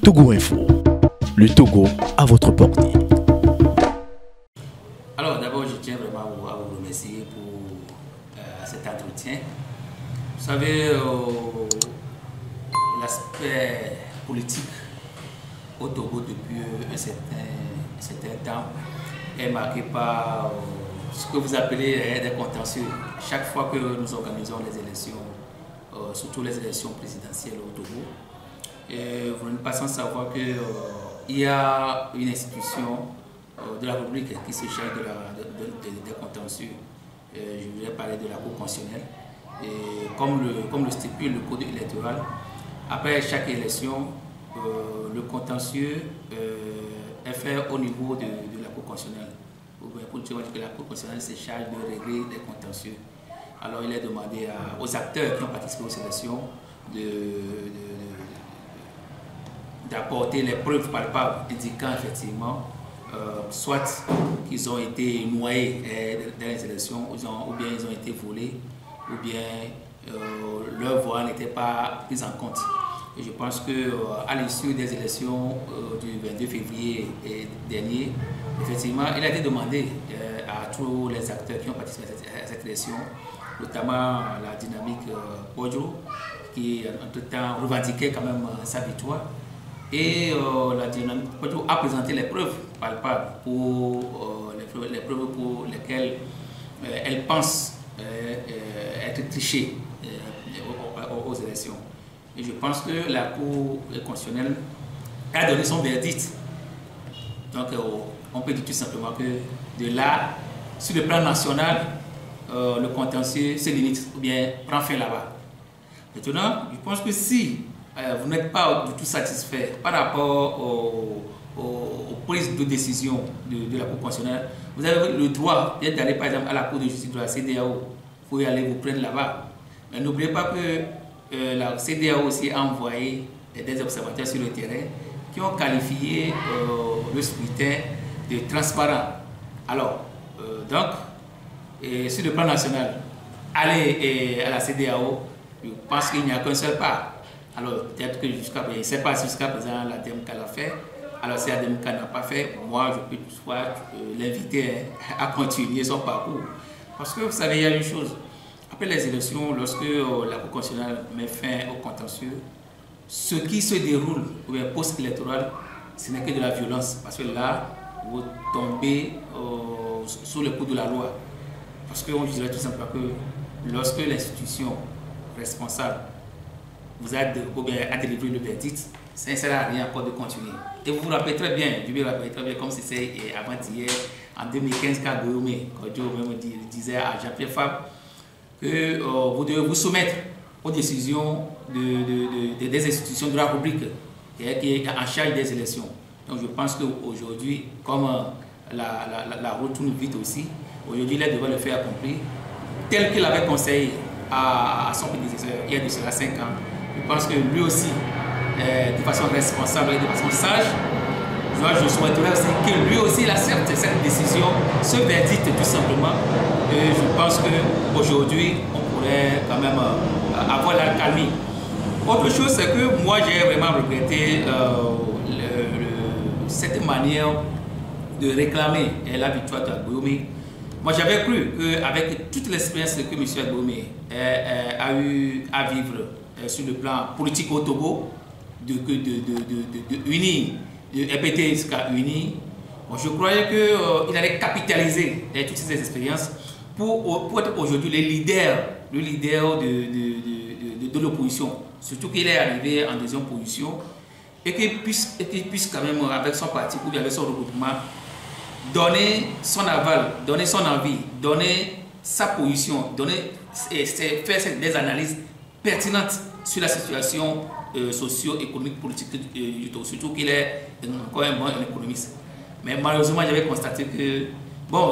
Togo Info. Le Togo à votre portée. Alors d'abord, je tiens vraiment à vous remercier pour cet entretien. Vous savez, l'aspect politique au Togo depuis un certain temps est marqué par ce que vous appelez des contentieux. Chaque fois que nous organisons les élections, surtout les élections présidentielles au Togo, vous n'êtes pas sans savoir qu'il y a une institution de la République qui se charge des contentieux. Je voulais parler de la Cour constitutionnelle. Et comme le stipule le code électoral, après chaque élection, le contentieux est fait au niveau de la Cour constitutionnelle. Pour dire que la Cour constitutionnelle se charge de régler les contentieux. Alors il est demandé aux acteurs qui ont participé aux élections d'apporter les preuves palpables indiquant effectivement soit qu'ils ont été noyés dans les élections, ou bien ils ont été volés, ou bien leur voix n'était pas prise en compte. Et je pense qu'à l'issue des élections du 22 février dernier, effectivement, il a été demandé à tous les acteurs qui ont participé à cette élection, notamment la dynamique Bodjo, qui entre-temps revendiquait quand même sa victoire. Et la dynamique Bodjo a présenté les preuves palpables les preuves pour lesquelles elle pense être trichée aux élections. Et je pense que la Cour constitutionnelle a donné son verdict. Donc on peut dire tout simplement que de là, sur le plan national, le contentieux se limite ou bien prend fin là-bas. Maintenant, je pense que si vous n'êtes pas du tout satisfait par rapport aux prises de décision de la Cour constitutionnelle, vous avez le droit d'aller par exemple à la Cour de justice de la CEDEAO. Vous pouvez aller vous prendre là-bas. Mais n'oubliez pas que la CEDEAO aussi a envoyé des observateurs sur le terrain qui ont qualifié le scrutin de transparent. Alors, sur le plan national, aller à la CEDEAO, je pense qu'il n'y a qu'un seul pas. Alors, peut-être que jusqu'à présent, je ne sais pas si jusqu'à présent la DMK l'a fait. Alors, si la DMK n'a pas fait, moi, je peux toutefois l'inviter à continuer son parcours. Parce que vous savez, il y a une chose. Après les élections, lorsque la Cour constitutionnelle met fin au contentieux, ce qui se déroule post-électoral, ce n'est que de la violence. Parce que là, vous tombez sous le coup de la loi. Parce qu'on dirait tout simplement que lorsque l'institution responsable vous a délivré le verdict, ça ne sert à rien encore de continuer. Et vous vous rappelez très bien, je me rappelle très bien comme si c'était avant-hier, en 2015, quand Guillaume disait à Jean-Pierre Fabre que vous devez vous soumettre aux décisions des institutions de la République qui est en charge des élections. Donc je pense qu'aujourd'hui, comme la route tourne vite aussi, aujourd'hui il devrait le faire accomplir tel qu'il avait conseillé à son prédécesseur il y a de cela 5 ans. Je pense que lui aussi, de façon responsable et de façon sage, je souhaiterais aussi que lui aussi il accepte cette décision, ce verdict tout simplement. Et je pense qu'aujourd'hui, on pourrait quand même avoir la calmie. Autre chose, c'est que moi j'ai vraiment regretté cette manière de réclamer la victoire de Guillaume. Moi j'avais cru qu'avec toute l'expérience que M. Guillaume a eu à vivre sur le plan politique au Togo, de unir, de EPT jusqu'à unir, je croyais qu'il allait capitaliser toutes ces expériences pour être aujourd'hui le leader de l'opposition. Surtout qu'il est arrivé en deuxième position et qu'il puisse quand même, avec son parti ou bien avec son regroupement, donner son aval, donner son avis, donner sa position, faire des analyses pertinentes sur la situation socio-économique, politique du Togo, surtout qu'il est encore un bon économiste. Mais malheureusement, j'avais constaté que,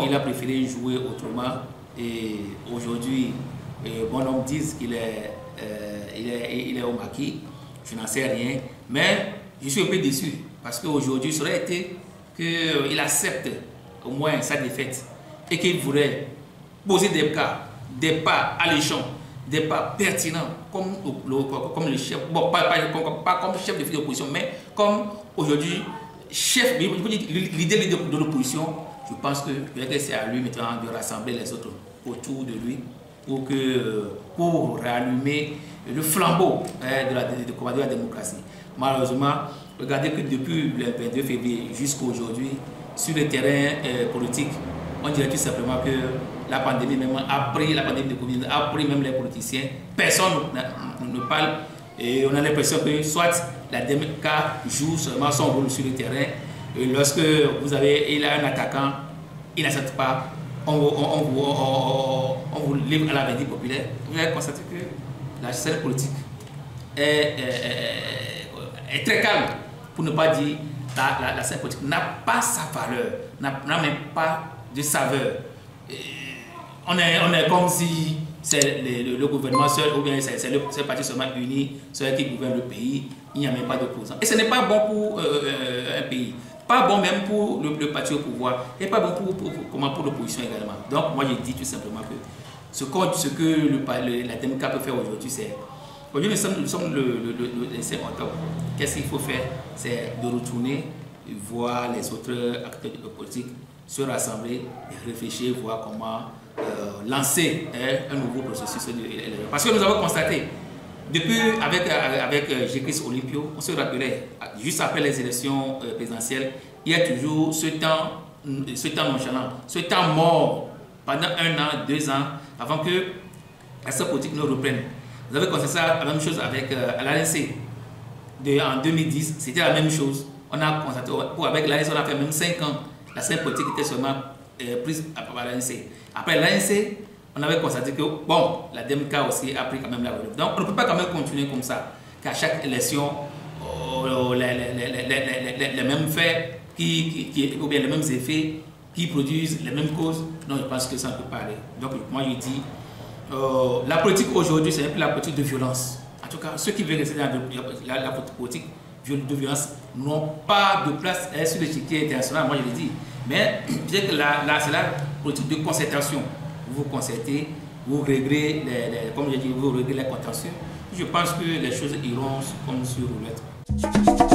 il a préféré jouer autrement. Et aujourd'hui, bon homme disent qu'il est au maquis. Je n'en sais rien. Mais je suis un peu déçu parce qu'aujourd'hui, ça aurait été qu'il accepte au moins sa défaite et qu'il voudrait poser des pas alléchants débats pertinents comme le chef, bon, pas comme chef de file d'opposition, mais comme aujourd'hui, chef, l'idée de l'opposition, je pense que c'est à lui maintenant de rassembler les autres autour de lui pour rallumer le flambeau de la démocratie. Malheureusement, regardez que depuis le 22 février jusqu'à aujourd'hui, sur le terrain politique, on dirait tout simplement que la pandémie même a pris, la pandémie de Covid a pris même les politiciens. Personne ne parle et on a l'impression que soit la DMK joue seulement son rôle sur le terrain. Et lorsque il a un attaquant, il n'accepte pas, on vous livre à la verdict populaire. Vous avez constaté que la scène politique est très calme, pour ne pas dire la scène politique n'a pas sa valeur, n'a même pas de saveur. On est comme si c'est le gouvernement seul, ou bien c'est le parti seulement uni, seul qui gouverne le pays, il n'y a même pas d'opposant. Et ce n'est pas bon pour un pays, pas bon même pour le parti au pouvoir, et pas bon pour l'opposition également. Donc moi je dis tout simplement que ce que la DMK peut faire aujourd'hui, c'est... Aujourd'hui nous sommes le 5 octobre. Qu'est-ce qu'il faut faire? C'est de retourner voir les autres acteurs politiques se rassembler et réfléchir, voir comment lancer un nouveau processus électoral. Parce que nous avons constaté, depuis avec G-Chris Olympio, on se rappelait, juste après les élections présidentielles, il y a toujours ce temps nonchalant, ce temps mort pendant 1 an, 2 ans, avant que la scène politique ne reprenne. Vous avez constaté la même chose avec l'ANC. En 2010, c'était la même chose. On a constaté, avec l'ANC, on a fait même 5 ans. La scène politique était seulement prise par l'ANC. Après l'ANC, on avait constaté que, bon, la DMK aussi a pris quand même la relève. Donc, on ne peut pas quand même continuer comme ça, qu'à chaque élection, les mêmes faits, ou bien les mêmes effets, qui produisent les mêmes causes. Non, je pense que ça ne peut pas aller. Donc, moi, je dis, la politique aujourd'hui, c'est un peu la politique de violence. En tout cas, ceux qui veulent rester dans la politique de violence n'ont pas de place sur l'échiquier international, moi je le dis. Mais peut-être que là, c'est la politique de concertation. Vous vous concertez, vous réglez comme je dis, vous réglez les contentieux. Je pense que les choses iront comme sur roulette.